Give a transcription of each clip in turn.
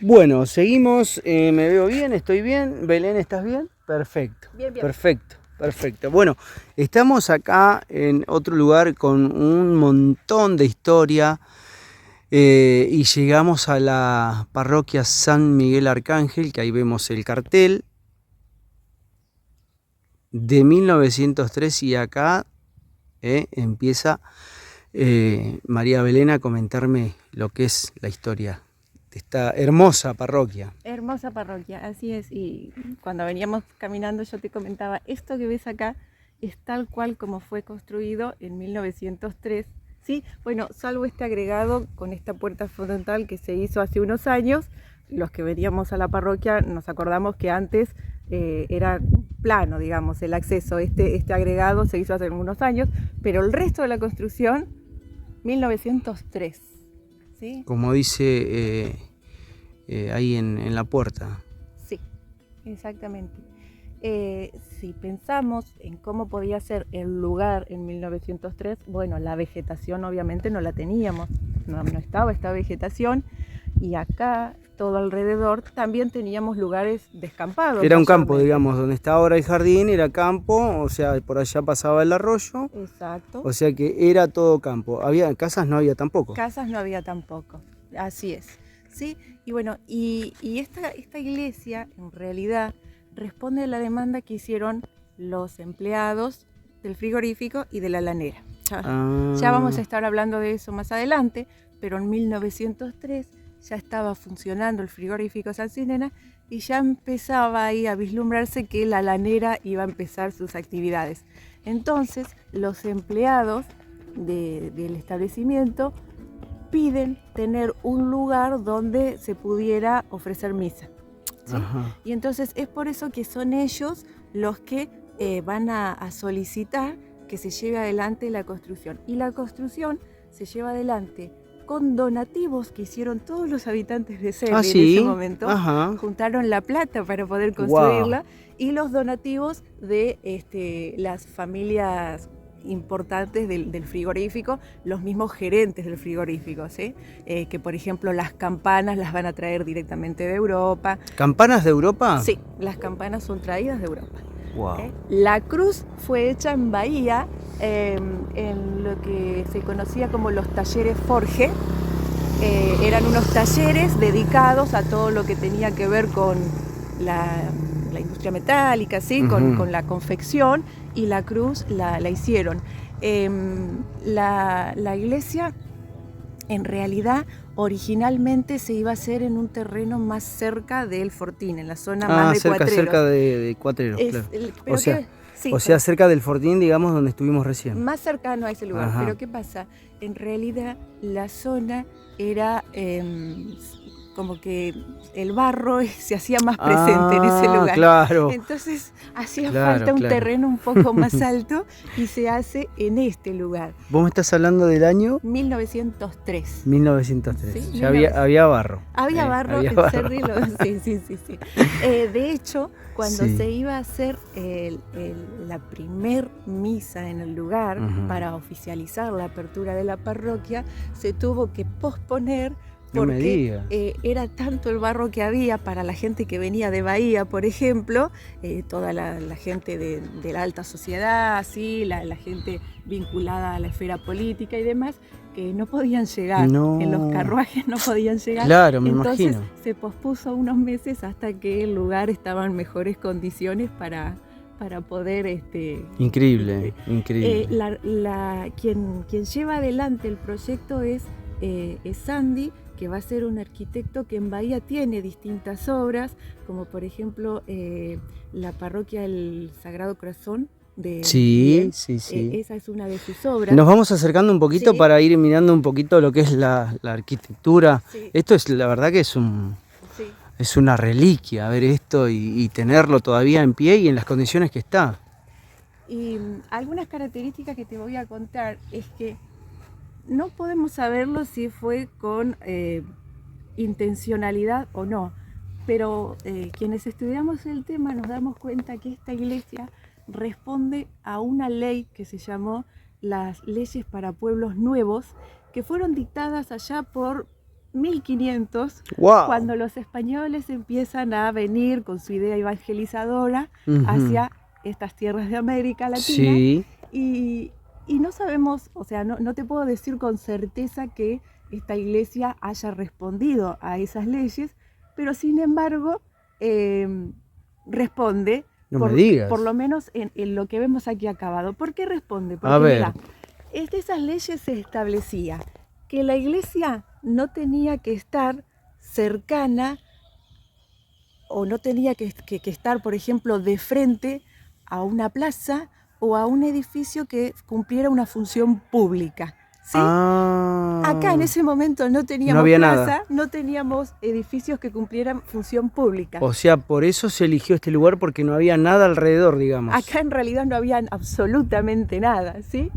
Bueno, seguimos, me veo bien, estoy bien. Belén, ¿estás bien? Perfecto, Bien, bien. perfecto, perfecto. Bueno, estamos acá en otro lugar con un montón de historia y llegamos a la parroquia San Miguel Arcángel, que ahí vemos el cartel de 1903 y acá empieza María Belén a comentarme lo que es la historia de esta hermosa parroquia. Hermosa parroquia, así es. Y cuando veníamos caminando yo te comentaba, esto que ves acá es tal cual como fue construido en 1903. Sí, bueno, salvo este agregado con esta puerta frontal que se hizo hace unos años, los que veníamos a la parroquia nos acordamos que antes era plano, digamos, el acceso. Este agregado se hizo hace algunos años, pero el resto de la construcción, 1903. ¿Sí? Como dice ahí en la puerta. Sí, exactamente. Si pensamos en cómo podía ser el lugar en 1903, bueno, la vegetación obviamente no la teníamos, no estaba esta vegetación, y acá, todo alrededor, también teníamos lugares descampados. Era un campo, mayormente. digamos, donde está ahora el jardín, era campo, o sea, por allá pasaba el arroyo, Exacto. o sea que era todo campo. Había casas, no había tampoco. Casas no había tampoco, así es. ¿Sí? Y bueno, y esta iglesia en realidad responde a la demanda que hicieron los empleados del frigorífico y de la lanera. Ya vamos a estar hablando de eso más adelante, pero en 1903 ya estaba funcionando el frigorífico Sancinena y ya empezaba ahí a vislumbrarse que la lanera iba a empezar sus actividades. Entonces, los empleados del establecimiento piden tener un lugar donde se pudiera ofrecer misa. ¿Sí? Y entonces es por eso que son ellos los que van a solicitar que se lleve adelante la construcción. Y la construcción se lleva adelante con donativos que hicieron todos los habitantes de Selly en ese momento. Juntaron la plata para poder construirla. Y los donativos de las familias importantes del frigorífico, los mismos gerentes del frigorífico, ¿sí? Que por ejemplo las campanas las van a traer directamente de Europa. ¿Campanas de Europa? Sí, las campanas son traídas de Europa. Wow. La cruz fue hecha en Bahía, en lo que se conocía como los talleres Forge. Eran unos talleres dedicados a todo lo que tenía que ver con la industria metálica, ¿sí? Con la confección, y la cruz la hicieron. La iglesia en realidad originalmente se iba a hacer en un terreno más cerca del Fortín, en la zona más de Cuatreros. Cerca de Cuatreros, claro. O sea, cerca del Fortín, digamos, donde estuvimos recién. Más cercano a ese lugar. Ajá. Pero ¿qué pasa? En realidad la zona era como que el barro se hacía más presente en ese lugar. Claro. Entonces hacía falta un terreno un poco más alto y se hace en este lugar. ¿Vos me estás hablando del año? 1903. 1903. ¿Sí? Ya había barro. Había barro había en barro. Cerrilo. Sí. De hecho, cuando se iba a hacer la primer misa en el lugar, para oficializar la apertura de la parroquia, se tuvo que posponer porque era tanto el barro que había para la gente que venía de Bahía, por ejemplo, toda la gente de la alta sociedad, ¿sí? la gente vinculada a la esfera política y demás, que no podían llegar, en los carruajes no podían llegar. Claro, me Entonces imagino. Se pospuso unos meses hasta que el lugar estaba en mejores condiciones para poder... Increíble. Quien lleva adelante el proyecto es Sandy, que va a ser un arquitecto que en Bahía tiene distintas obras, como por ejemplo la parroquia del Sagrado Corazón. Sí. Esa es una de sus obras. Nos vamos acercando un poquito para ir mirando un poquito lo que es la arquitectura. Sí. Esto es, la verdad que es una reliquia, ver esto y tenerlo todavía en pie y en las condiciones que está. Y algunas características que te voy a contar es que no podemos saberlo si fue con intencionalidad o no, pero quienes estudiamos el tema nos damos cuenta que esta iglesia responde a una ley que se llamó las leyes para pueblos nuevos, que fueron dictadas allá por 1500, Wow. cuando los españoles empiezan a venir con su idea evangelizadora Ujú. hacia estas tierras de América Latina. Sí. Y no sabemos, o sea, no te puedo decir con certeza que esta iglesia haya respondido a esas leyes, pero sin embargo responde, No me digas. por lo menos en lo que vemos aquí acabado. ¿Por qué responde? Porque A ver. mira, de esas leyes se establecía que la iglesia no tenía que estar cercana o no tenía que estar, por ejemplo, de frente a una plaza o a un edificio que cumpliera una función pública. ¿Sí? Ah. Acá en ese momento no teníamos No había plaza, nada. no teníamos edificios que cumplieran función pública. O sea, por eso se eligió este lugar, porque no había nada alrededor, digamos. Acá en realidad no había absolutamente nada, ¿sí?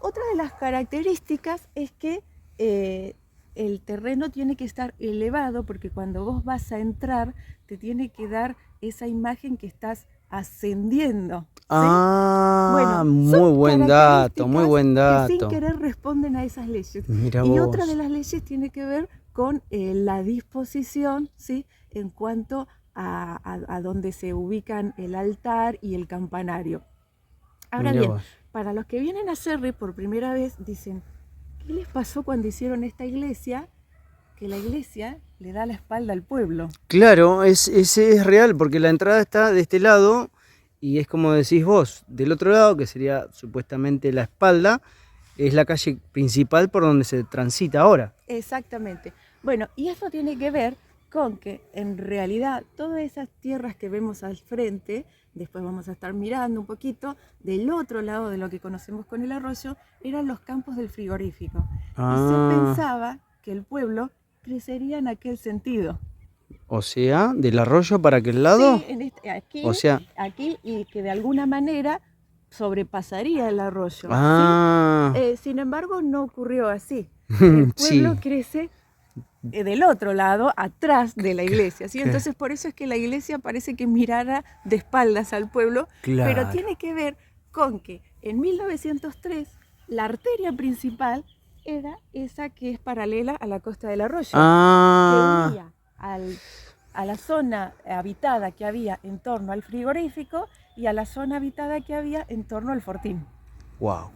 Otra de las características es que el terreno tiene que estar elevado, porque cuando vos vas a entrar te tiene que dar esa imagen que estás ascendiendo. ¿Sí? Ah, Bueno, muy son buen dato, muy buen características que sin dato. querer responden a esas leyes. Mira Y vos. otra de las leyes tiene que ver con la disposición, ¿sí? En cuanto a donde se ubican el altar y el campanario. Ahora Mirá bien, vos. para los que vienen a Cerri por primera vez, dicen, ¿qué les pasó cuando hicieron esta iglesia? Que la iglesia le da la espalda al pueblo. Claro, ese es real, porque la entrada está de este lado y es como decís vos, del otro lado, que sería supuestamente la espalda, es la calle principal por donde se transita ahora. Exactamente. Bueno, y eso tiene que ver con que en realidad todas esas tierras que vemos al frente, después vamos a estar mirando un poquito, del otro lado de lo que conocemos con el arroyo, eran los campos del frigorífico. Y se pensaba que el pueblo crecería en aquel sentido. O sea, del arroyo para aquel lado. Sí, aquí, O sea, aquí, y que de alguna manera sobrepasaría el arroyo. ah, ¿sí? Sin embargo, no ocurrió así. El pueblo sí, crece del otro lado, atrás de la iglesia. ¿sí? ¿Qué? Entonces, por eso es que la iglesia parece que mirara de espaldas al pueblo, pero claro. tiene que ver con que en 1903 la arteria principal era esa que es paralela a la costa del arroyo, que Ah, unía a la zona habitada que había en torno al frigorífico y a la zona habitada que había en torno al fortín. wow,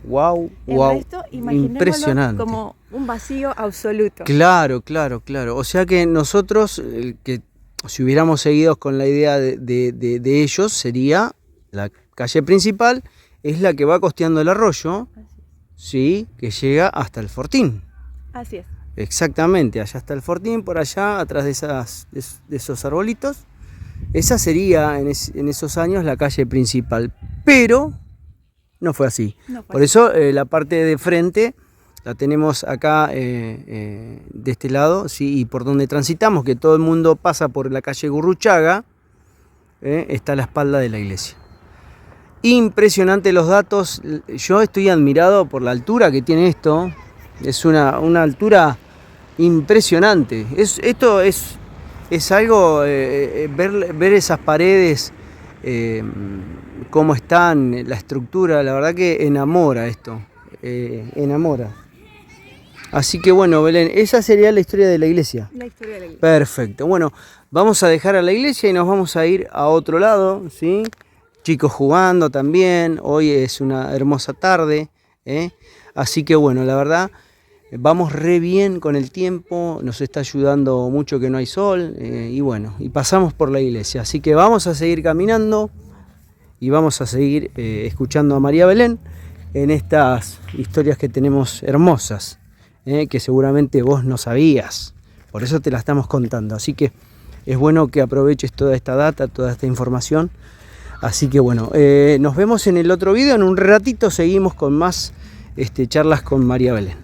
wow, El wow, resto, imaginémoslo impresionante. como un vacío absoluto. Claro, claro, claro. O sea que nosotros, que si hubiéramos seguido con la idea de ellos, sería la calle principal, es la que va costeando el arroyo, sí, que llega hasta el fortín. Así es. Exactamente, allá está el fortín, por allá, atrás de esos arbolitos. Esa sería en esos años la calle principal, pero no fue así. No fue Por así. eso la parte de frente la tenemos acá de este lado, ¿sí? Y por donde transitamos, que todo el mundo pasa por la calle Gurruchaga, está la espalda de la iglesia. Impresionante los datos, yo estoy admirado por la altura que tiene esto, es una altura impresionante. Esto es algo, ver esas paredes, cómo están, la estructura, la verdad que enamora esto, enamora. Así que bueno, Belén, esa sería la historia de la iglesia. La historia de la iglesia. Perfecto, bueno, vamos a dejar a la iglesia y nos vamos a ir a otro lado, ¿sí? Chicos jugando también, hoy es una hermosa tarde, así que bueno, la verdad, vamos re bien con el tiempo, nos está ayudando mucho que no hay sol, y bueno, y pasamos por la iglesia, así que vamos a seguir caminando y vamos a seguir escuchando a María Belén en estas historias que tenemos hermosas, que seguramente vos no sabías, por eso te la estamos contando, así que es bueno que aproveches toda esta data, toda esta información. Así que bueno, nos vemos en el otro video, en un ratito seguimos con más charlas con María Belén.